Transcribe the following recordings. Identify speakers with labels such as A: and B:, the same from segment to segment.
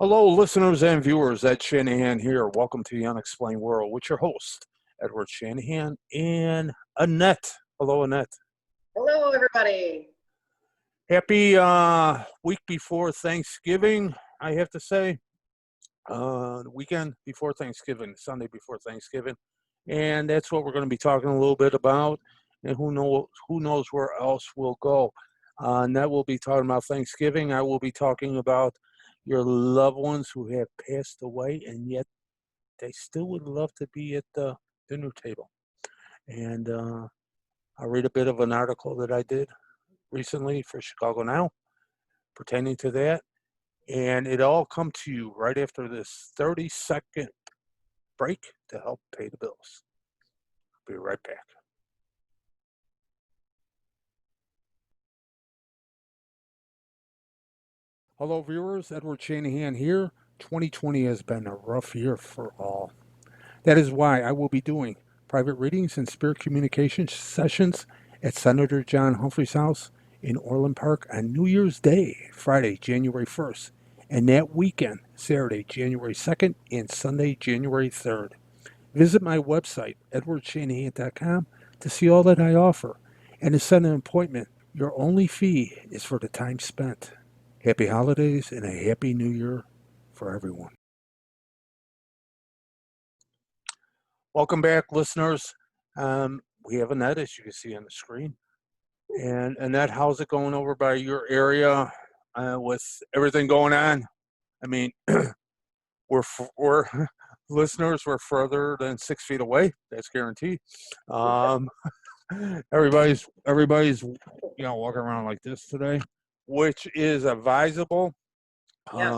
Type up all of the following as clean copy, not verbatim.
A: Hello, listeners and viewers. Ed Shanahan here. Welcome to the Unexplained World with your host, Edward Shanahan and Annette. Hello, Annette.
B: Hello, everybody.
A: Happy week before Thanksgiving, I have to say. The weekend before Thanksgiving, Sunday before Thanksgiving. And that's what we're going to be talking a little bit about. And who knows where else we'll go. Annette will be talking about Thanksgiving. I will be talking about your loved ones who have passed away, and yet they still would love to be at the dinner table. And I'll read a bit of an article that I did recently for Chicago Now pertaining to that. And it all come to you right after this 30-second break to help pay the bills. I'll be right back. Hello, viewers. Edward Shanahan here. 2020 has been a rough year for all. That is why I will be doing private readings and spirit communication sessions at Senator John Humphrey's house in Orland Park on New Year's Day, Friday, January 1st, and that weekend, Saturday, January 2nd, and Sunday, January 3rd. Visit my website, edwardshanahan.com, to see all that I offer and to set an appointment. Your only fee is for the time spent. Happy holidays and a happy new year for everyone. Welcome back, listeners. We have Annette, as you can see on the screen. And Annette, how's it going over by your area with everything going on? I mean, we're listeners, we're further than 6 feet away. That's guaranteed. Everybody's walking around like this today, which is advisable.
B: Yes,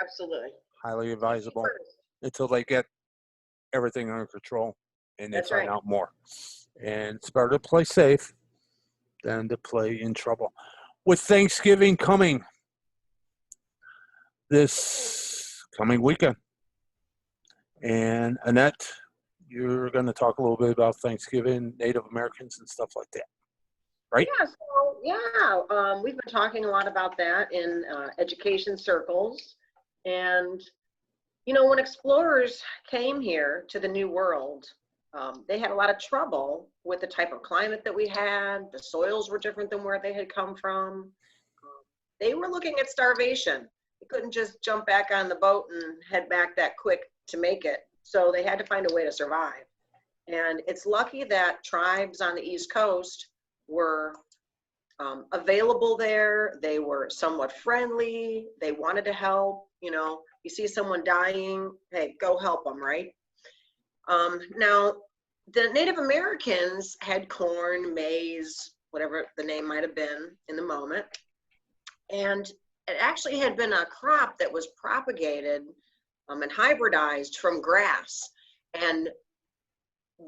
B: absolutely.
A: Highly advisable until they get everything under control and they
B: That's
A: find
B: right.
A: out more. And it's better to play safe than to play in trouble. With Thanksgiving coming this coming weekend, and Annette, you're going to talk a little bit about Thanksgiving, Native Americans, and stuff like that, right?
B: We've been talking a lot about that in education circles. And, you know, when explorers came here to the New World, they had a lot of trouble with the type of climate that we had. The soils were different than where they had come from. They were looking at starvation. They couldn't just jump back on the boat and head back that quick to make it. So they had to find a way to survive. And it's lucky that tribes on the East Coast were available there. They were somewhat friendly. They wanted to help. You know, you see someone dying, hey, go help them, right? Now, the Native Americans had corn, maize, whatever the name might have been in the moment. And it actually had been a crop that was propagated and hybridized from grass. And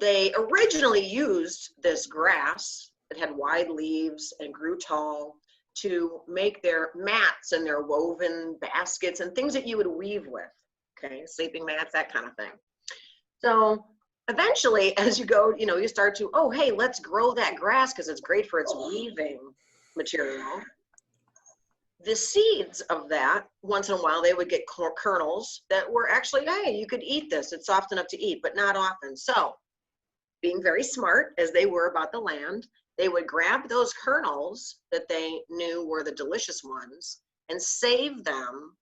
B: they originally used this grass that had wide leaves and grew tall to make their mats and their woven baskets and things that you would weave with, okay, sleeping mats, that kind of thing. So eventually, as you go, you know, you start to, oh, hey, let's grow that grass because it's great for its weaving material. The seeds of that, once in a while, they would get kernels that were actually, hey, you could eat this. It's soft enough to eat, but not often. So being very smart as they were about the land, they would grab those kernels that they knew were the delicious ones and save them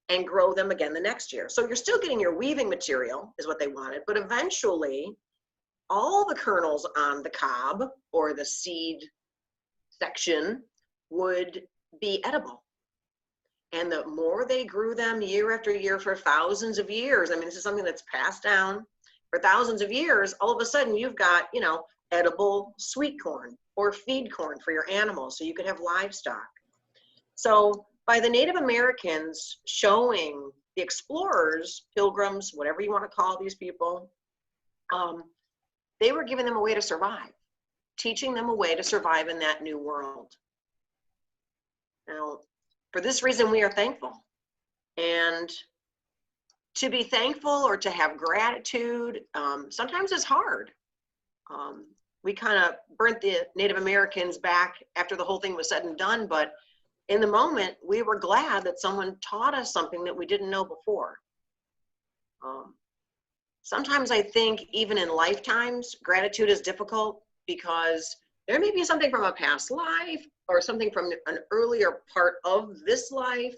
B: and grow them again the next year. So you're still getting your weaving material is what they wanted, but eventually all the kernels on the cob or the seed section would be edible. And the more they grew them year after year for thousands of years, I mean, this is something that's passed down for thousands of years, all of a sudden you've got, you know, edible sweet corn or feed corn for your animals so you could have livestock. So by the Native Americans showing the explorers, pilgrims, whatever you want to call these people, they were giving them a way to survive, teaching them a way to survive in that new world. Now, for this reason, we are thankful. And to be thankful or to have gratitude, sometimes it's hard. We kind of burnt the Native Americans back after the whole thing was said and done, but in the moment, we were glad that someone taught us something that we didn't know before. Sometimes I think even in lifetimes, gratitude is difficult because there may be something from a past life or something from an earlier part of this life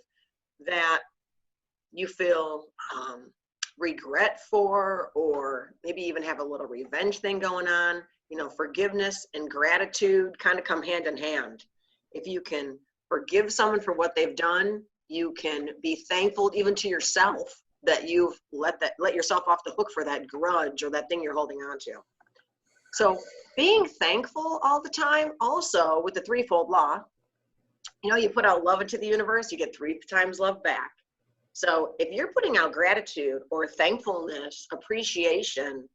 B: that you feel regret for, or maybe even have a little revenge thing going on. You know, forgiveness and gratitude kind of come hand in hand. If you can forgive someone for what they've done, you can be thankful even to yourself that you've let yourself off the hook for that grudge or that thing you're holding on to. So being thankful all the time, also with the threefold law, you know, you put out love into the universe, you get 3 times love back. So if you're putting out gratitude or thankfulness, appreciation,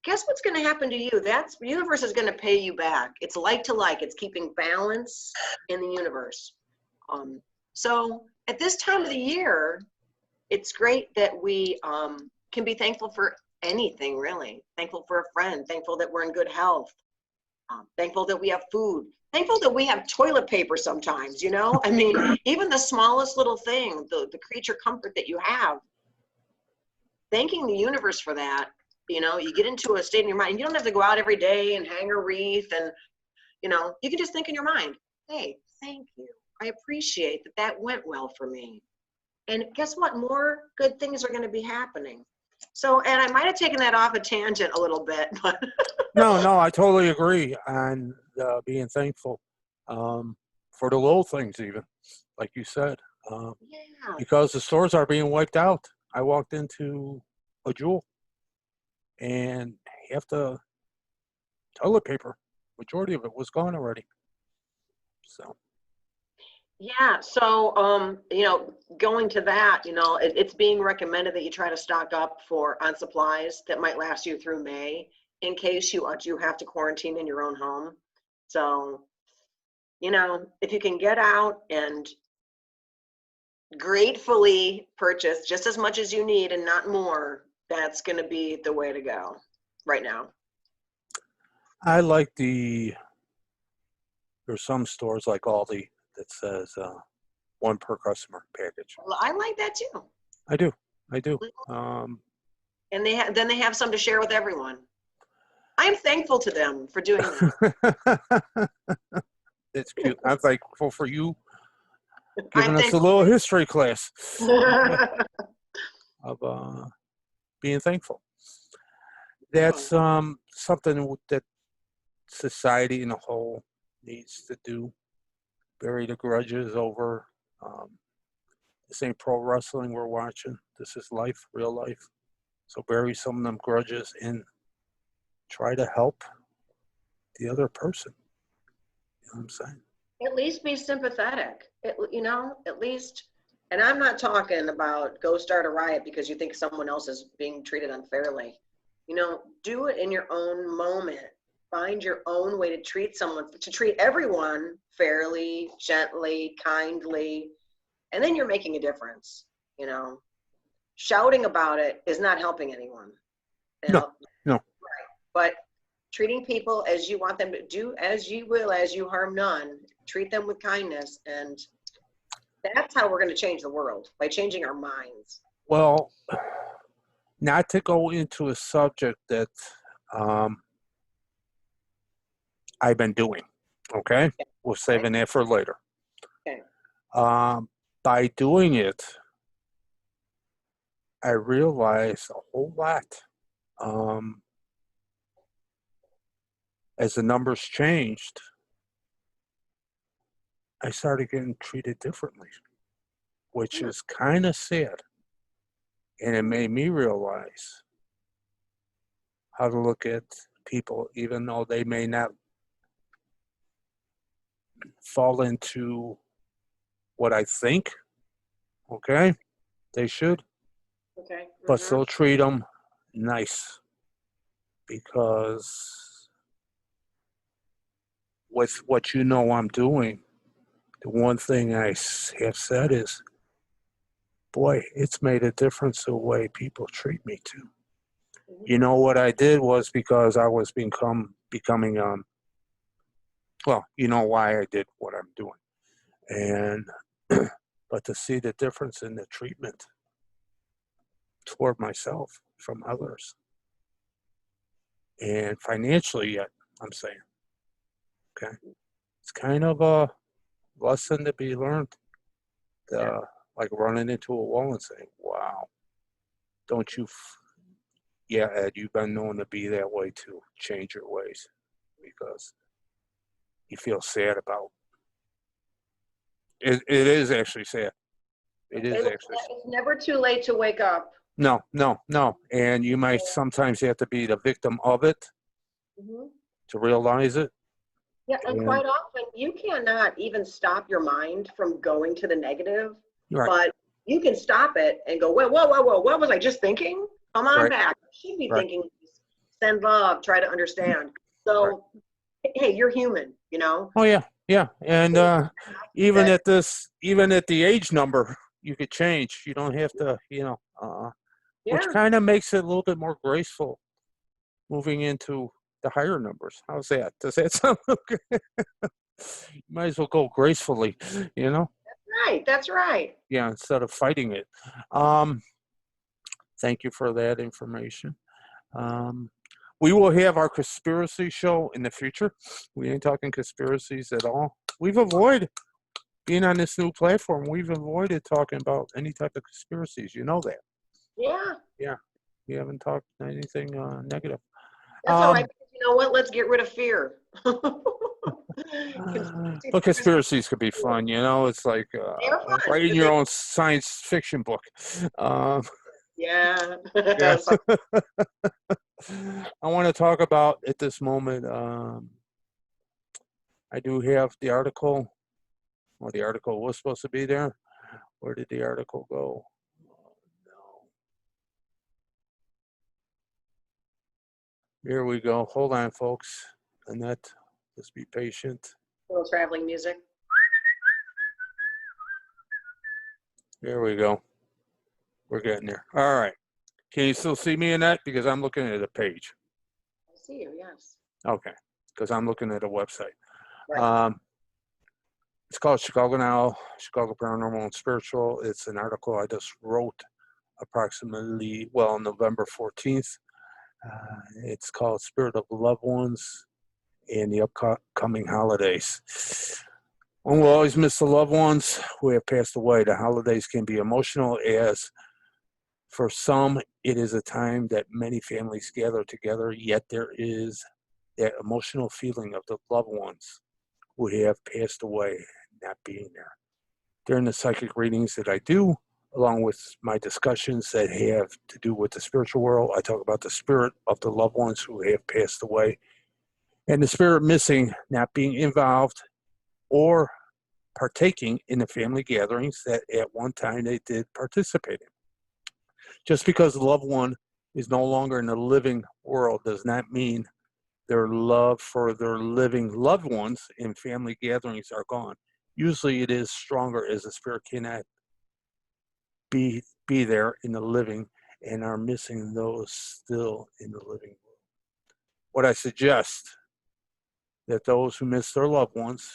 B: guess what's going to happen to you? The universe is going to pay you back. It's like to like. It's keeping balance in the universe. So at this time of the year, it's great that we can be thankful for anything, really. Thankful for a friend. Thankful that we're in good health. Thankful that we have food. Thankful that we have toilet paper sometimes, you know? I mean, even the smallest little thing, the creature comfort that you have, thanking the universe for that, you know, you get into a state in your mind. You don't have to go out every day and hang a wreath and, you know, you can just think in your mind, hey, thank you. I appreciate that went well for me. And guess what? More good things are going to be happening. So, and I might have taken that off a tangent a little bit, but.
A: No, I totally agree on being thankful for the little things, even like you said,
B: Yeah.
A: because the stores are being wiped out. I walked into a Jewel, and half the toilet paper, majority of it, was gone already. So.
B: Yeah, so you know, going to that, you know, it's being recommended that you try to stock up on supplies that might last you through May in case you have to quarantine in your own home. So, you know, if you can get out and gratefully purchase just as much as you need and not more, that's going to be the way to go right now.
A: I like there's some stores like Aldi that says 1 per customer package.
B: Well, I like that too.
A: I do.
B: And then they have some to share with everyone. I'm thankful to them for doing that.
A: It's cute. I'm thankful for you giving
B: I'm
A: us a
B: thankful.
A: little history class of being thankful. That's something that society in a whole needs to do. Bury the grudges over. This ain't pro wrestling we're watching. This is life, real life. So bury some of them grudges and try to help the other person. You know what I'm saying?
B: At least be sympathetic. You know, at least, and I'm not talking about go start a riot because you think someone else is being treated unfairly. You know, do it in your own moment. Find your own way to treat everyone fairly, gently, kindly, and then you're making a difference. You know, shouting about it is not helping anyone. You know?
A: No.
B: Right. But treating people as you want them to do, as you will, as you harm none, treat them with kindness. And that's how we're going to change the world, by changing our minds.
A: Well, not to go into a subject that I've been doing, okay? We're saving that for later.
B: Okay.
A: By doing it, I realized a whole lot. As the numbers changed, I started getting treated differently, which is kind of sad. And it made me realize how to look at people, even though they may not fall into what I think, okay, they should,
B: Okay.
A: but still treat them nice. Because with what you know I'm doing, the one thing I have said is, boy, it's made a difference the way people treat me too. You know what I did was because I was becoming well, you know why I did what I'm doing. And but to see the difference in the treatment toward myself from others, and financially yet, I'm saying, okay, it's kind of a lesson to be learned.
B: Yeah.
A: Like running into a wall and saying, "Wow, don't you?" Yeah, Ed, you've been known to be that way too. Change your ways because you feel sad about it. It is actually sad. It is actually
B: It's never too late to wake up.
A: no, no, no. And you might sometimes have to be the victim of it
B: Mhm.
A: to realize it.
B: Yeah, and
A: And
B: quite often you cannot even stop your mind from going to the negative,
A: right,
B: but you can stop it and go, whoa, whoa, whoa, whoa, what was I just thinking? Come on
A: right,
B: back. You should be
A: right,
B: thinking, send love, try to understand.
A: right.
B: So, hey, you're human, you know?
A: Oh yeah, yeah. And even
B: That,
A: at this, even at the age number, you could change. You don't have to, which
B: yeah.
A: kind of makes it a little bit more graceful moving into the higher numbers. How's that? Does that sound okay? You might as well go gracefully, you know?
B: Right, that's right.
A: Yeah, instead of fighting it. Um, Thank you for that information. Um, we will have our conspiracy show in the future. We ain't talking conspiracies at all. We've avoided being on this new platform. We've avoided talking about any type of conspiracies. You know that.
B: Yeah,
A: Yeah, we haven't talked anything negative.
B: that's all right.
A: Um,
B: Because you know what? Let's get rid of fear. Conspiracy
A: but
B: theories,
A: conspiracies could be fun. It's like
B: they're fun
A: writing
B: because
A: your
B: they,
A: own science fiction book. Um,
B: yeah.
A: yeah.
B: So,
A: I want to talk about at this moment. I do have the article. Well, the article was supposed to be there. Where did the article go? Oh, no. Here we go. Hold on, folks. Annette, just be patient.
B: little traveling music.
A: Here we go. We're getting there. All right. Can you still see me, Annette? Because I'm looking at a page.
B: I see you, yes.
A: Okay. Because I'm looking at a website.
B: Right.
A: Um, it's called Chicago Now, Chicago Paranormal and Spiritual. It's an article I just wrote approximately, well, November 14th. It's called Spirit of Loved Ones and the upcoming holidays. One will always miss the loved ones who have passed away. The holidays can be emotional, as for some, it is a time that many families gather together, yet there is that emotional feeling of the loved ones who have passed away not being there. During the psychic readings that I do, along with my discussions that have to do with the spiritual world, I talk about the spirit of the loved ones who have passed away and the spirit missing, not being involved or partaking in the family gatherings that at one time they did participate in. Just because the loved one is no longer in the living world does not mean their love for their living loved ones in family gatherings are gone. Usually it is stronger as the spirit cannot be there in the living and are missing those still in the living world. What I suggest that those who miss their loved ones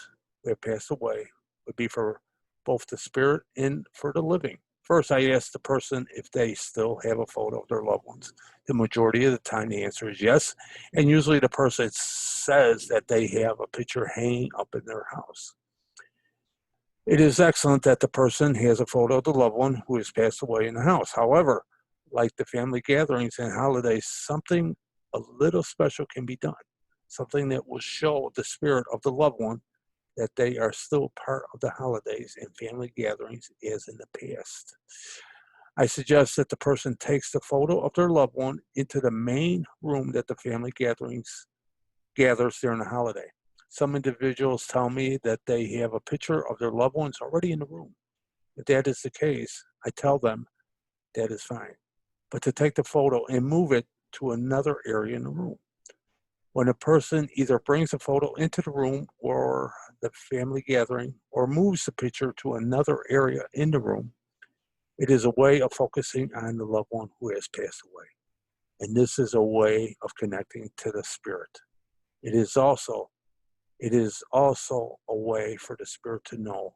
A: who have passed away would be for both the spirit and for the living. First, I ask the person if they still have a photo of their loved ones. The majority of the time, the answer is yes. And usually the person says that they have a picture hanging up in their house. It is excellent that the person has a photo of the loved one who has passed away in the house. However, like the family gatherings and holidays, something a little special can be done. Something that will show the spirit of the loved one that they are still part of the holidays and family gatherings as in the past. I suggest that the person takes the photo of their loved one into the main room that the family gathers during the holiday. Some individuals tell me that they have a picture of their loved ones already in the room. If that is the case, I tell them that is fine. But to take the photo and move it to another area in the room. When a person either brings a photo into the room or the family gathering or moves the picture to another area in the room, it is a way of focusing on the loved one who has passed away. And this is a way of connecting to the spirit. It is also a way for the spirit to know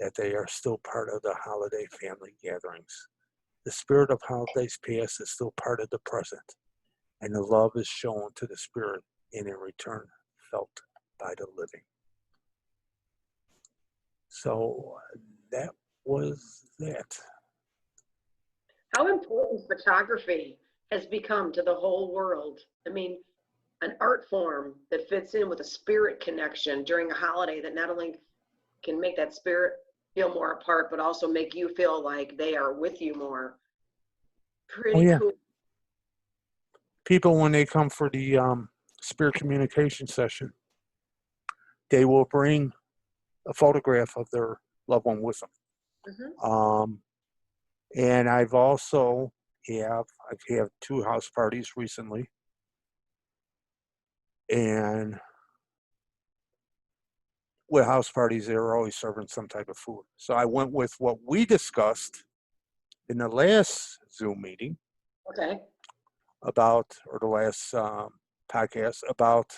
A: that they are still part of the holiday family gatherings. The spirit of holidays past is still part of the present, and the love is shown to the spirit and in return felt by the living. So that was that.
B: How important photography has become to the whole world. I mean, an art form that fits in with a spirit connection during a holiday that not only can make that spirit feel more apart, but also make you feel like they are with you more.
A: Oh
B: Pretty
A: yeah,
B: cool.
A: people when they come for the spirit communication session, they will bring a photograph of their loved one with them.
B: Mhm.
A: And I've had 2 house parties recently, and with house parties, they were always serving some type of food. So I went with what we discussed in the last Zoom meeting
B: Okay.
A: or the last podcast about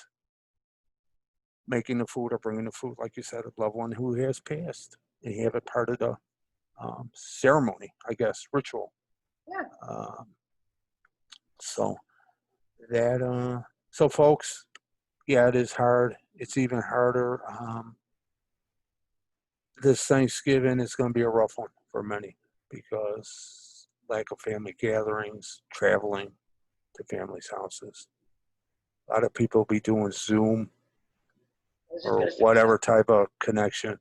A: making the food or bringing the food, like you said, a loved one who has passed, and have it part of the ceremony, I guess, ritual.
B: Yeah.
A: Um, so so folks, yeah, it is hard. It's even harder. This Thanksgiving is going to be a rough one for many because lack of family gatherings, traveling to families' houses. A lot of people will be doing Zoom
B: I was just
A: or
B: gonna say,
A: whatever type of connection.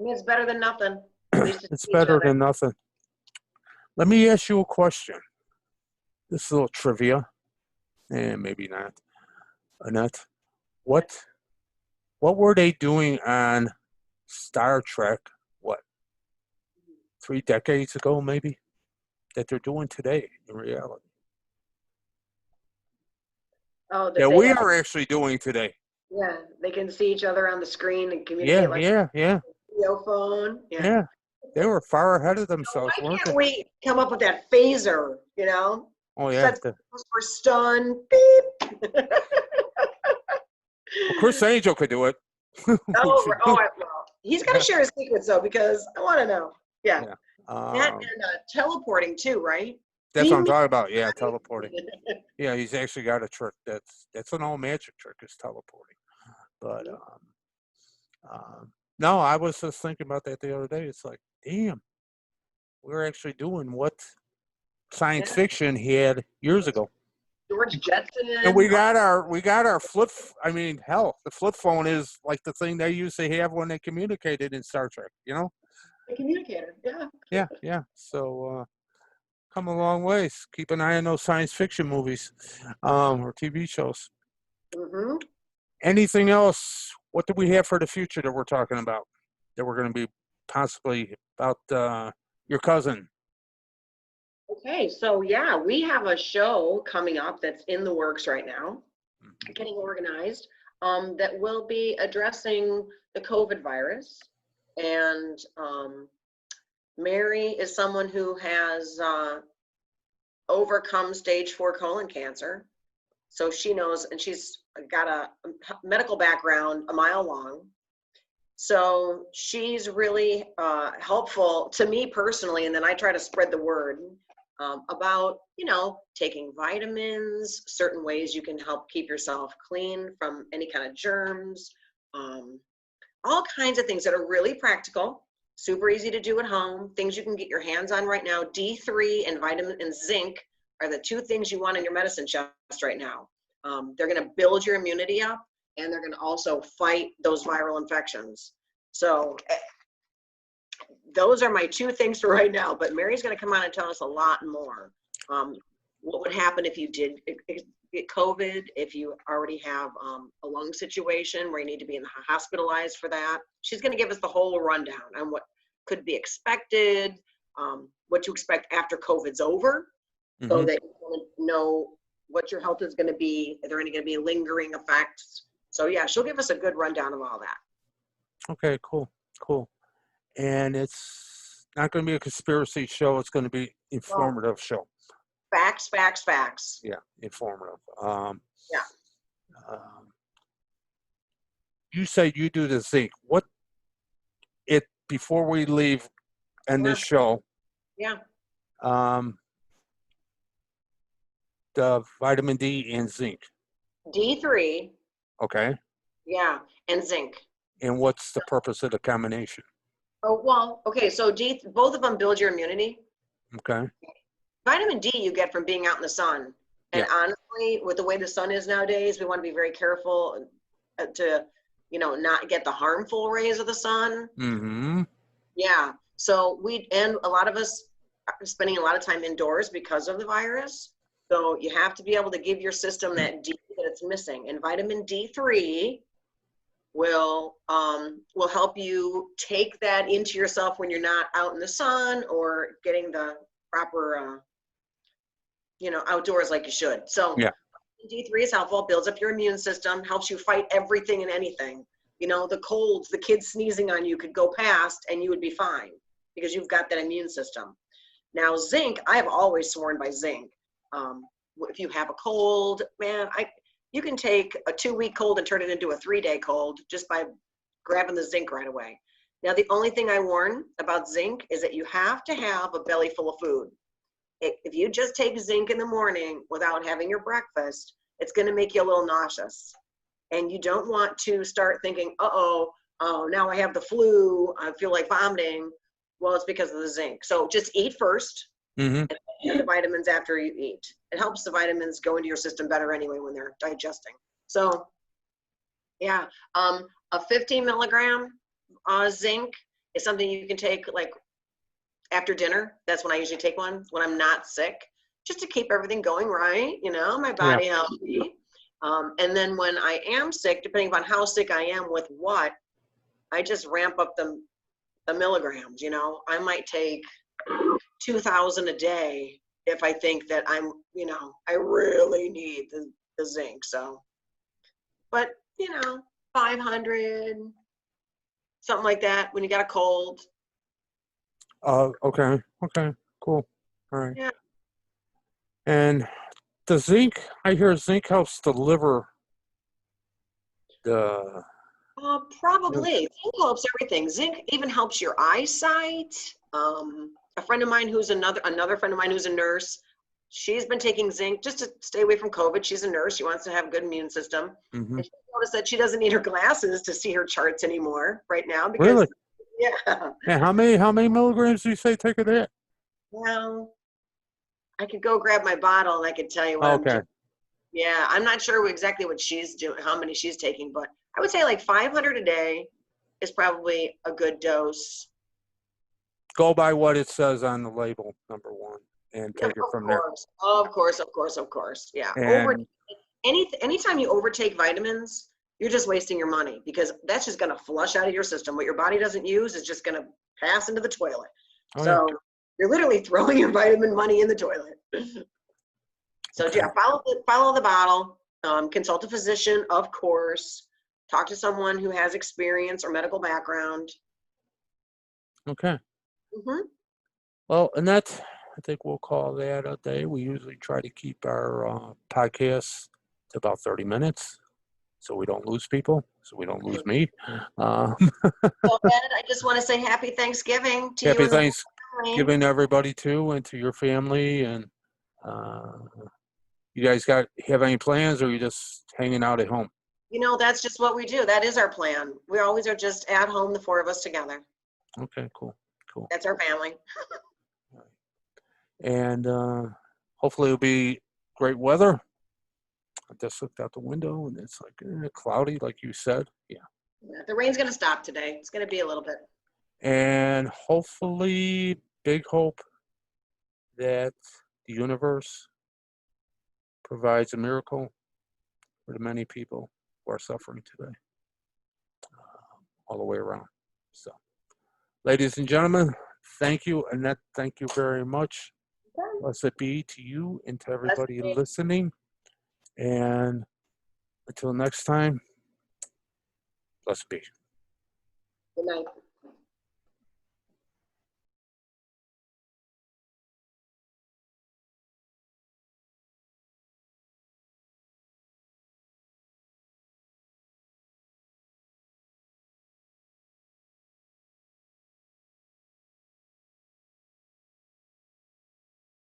B: I mean, it's better than nothing. At least to
A: It's
B: see each
A: better
B: other.
A: than nothing. Let me ask you a question. This is a little trivia, and maybe not. Annette, what what were they doing on Star Trek? What, 3 decades ago, maybe, that they're doing today in reality?
B: Oh, that
A: That
B: they
A: we
B: have,
A: are actually doing today.
B: yeah, they can see each other on the screen and
A: Yeah,
B: communicate like
A: yeah.
B: a video phone. Yeah.
A: Yeah, they were far ahead of
B: So
A: themselves,
B: why
A: weren't
B: can't
A: they?
B: we come up with that phaser,
A: Oh yeah.
B: Sets for stun, beep.
A: Well, Chris Angel could do it.
B: Oh, well, he's got to
A: Yeah,
B: share his secrets though, because I want to know. Yeah,
A: yeah.
B: that
A: Um,
B: and teleporting too, right?
A: that's what
B: Beam
A: I'm
B: me.
A: talking about. Yeah, teleporting. Yeah, he's actually got a trick. That's an old magic trick, is teleporting. But no, I was just thinking about that the other day. It's like, damn, we're actually doing what science
B: Yeah,
A: fiction had years ago.
B: George
A: And
B: Jetson.
A: we got our flip. I mean, hell, the flip phone is like the thing they used to have when they communicated in Star Trek. You know?
B: The communicator. Yeah.
A: Yeah, yeah. So come a long ways. Keep an eye on those science fiction movies, or TV shows.
B: Hmm.
A: Anything else? What do we have for the future that we're talking about? That we're going to be possibly about your cousin.
B: Okay, so yeah, we have a show coming up that's in the works right now,
A: Mhm.
B: getting organized, that will be addressing the COVID virus. And Mary is someone who has overcome stage 4 colon cancer. So she knows, and she's got a medical background a mile long. So she's really helpful to me personally. And then I try to spread the word about, taking vitamins, certain ways you can help keep yourself clean from any kind of germs, all kinds of things that are really practical, super easy to do at home, things you can get your hands on right now. D3 and vitamin and zinc are the 2 things you want in your medicine chest right now. They're going to build your immunity up, and they're going to also fight those viral infections. So those are my 2 things for right now, but Mary's going to come on and tell us a lot more. What would happen if you did get COVID, if you already have a lung situation where you need to be hospitalized for that. She's going to give us the whole rundown on what could be expected, what to expect after COVID's over, so
A: Mhm.
B: that you know what your health is going to be. Are there any going to be lingering effects? So yeah, she'll give us a good rundown of all that.
A: Okay, cool. And it's not going to be a conspiracy show. It's going to be
B: Well,
A: informative show.
B: facts.
A: Yeah, informative.
B: Yeah.
A: Um, you say you do the zinc. What it before we leave end
B: Yeah.
A: this show,
B: Yeah.
A: the vitamin D and zinc.
B: D3,
A: Okay.
B: yeah, and zinc.
A: And what's the purpose of the combination?
B: Oh, well, okay, so both of them build your immunity.
A: Okay.
B: Vitamin D you get from being out in the sun. And
A: Yeah.
B: honestly, with the way the sun is nowadays, we want to be very careful to, not get the harmful rays of the sun.
A: Mm-hmm.
B: Yeah. So and a lot of us are spending a lot of time indoors because of the virus. So you have to be able to give your system that D that it's missing. And vitamin D3 will help you take that into yourself when you're not out in the sun or getting the proper outdoors like you should. So
A: Yeah.
B: D3 is helpful, builds up your immune system, helps you fight everything and anything. The colds, the kids sneezing on you could go past and you would be fine because you've got that immune system. Now zinc, I have always sworn by zinc. If you have a cold, man, you can take a 2-week cold and turn it into a 3-day cold just by grabbing the zinc right away. Now, the only thing I warn about zinc is that you have to have a belly full of food. If you just take zinc in the morning without having your breakfast, it's going to make you a little nauseous. And you don't want to start thinking, oh, now I have the flu, I feel like vomiting. Well, it's because of the zinc. So just eat first.
A: Mm-hmm.
B: And take the vitamins after you eat. It helps the vitamins go into your system better anyway when they're digesting. So, yeah, a 15 milligram zinc is something you can take like after dinner. That's when I usually take one when I'm not sick, just to keep everything going right, my body healthy. And then when I am sick, depending upon how sick I am with what, I just ramp up the milligrams. I might take 2,000 a day if I think that I really need the zinc. So, but 500, something like that when you got a cold.
A: Okay. Cool. All right.
B: Yeah.
A: And the zinc, I hear zinc helps the liver.
B: Probably. Zinc helps everything. Zinc even helps your eyesight. A friend of mine who's another friend of mine who's a nurse, she's been taking zinc just to stay away from COVID. She's a nurse. She wants to have a good immune system.
A: Mm-hmm.
B: And she noticed that she doesn't need her glasses to see her charts anymore right now because
A: Really?
B: yeah.
A: And how many milligrams do you say take of that?
B: Well, I could go grab my bottle and I could tell you what I'm doing. Yeah, I'm not sure exactly what she's doing, how many she's taking, but I would say like 500 a day is probably a good dose.
A: Go by what it says on the label, number one, and take it from there.
B: Of course. Yeah.
A: And
B: Anytime you overtake vitamins, you're just wasting your money because that's just going to flush out of your system. What your body doesn't use is just going to pass into the toilet. So you're literally throwing your vitamin money in the toilet. So yeah, follow the bottle. Consult a physician, of course. Talk to someone who has experience or medical background.
A: Okay.
B: Mm-hmm.
A: Well, and I think we'll call that a day. We usually try to keep our podcasts to about 30 minutes so we don't lose people, so we don't lose me.
B: So Ed, I just want to say happy Thanksgiving to you.
A: Happy Thanksgiving, everybody, too, and to your family. And you guys have any plans, or are you just hanging out at home?
B: That's just what we do. That is our plan. We always are just at home, the 4 of us together.
A: Okay, cool.
B: That's our family.
A: And hopefully it'll be great weather. I just looked out the window and it's like cloudy, like you said. Yeah.
B: The rain's going to stop today. It's going to be a little bit.
A: And hopefully, big hope that the universe provides a miracle for the many people who are suffering today, all the way around. So, ladies and gentlemen, thank you, Annette. Thank you very much.
B: Okay.
A: Blessed be to you and to everybody listening. And until next time, blessed be.
B: Good night.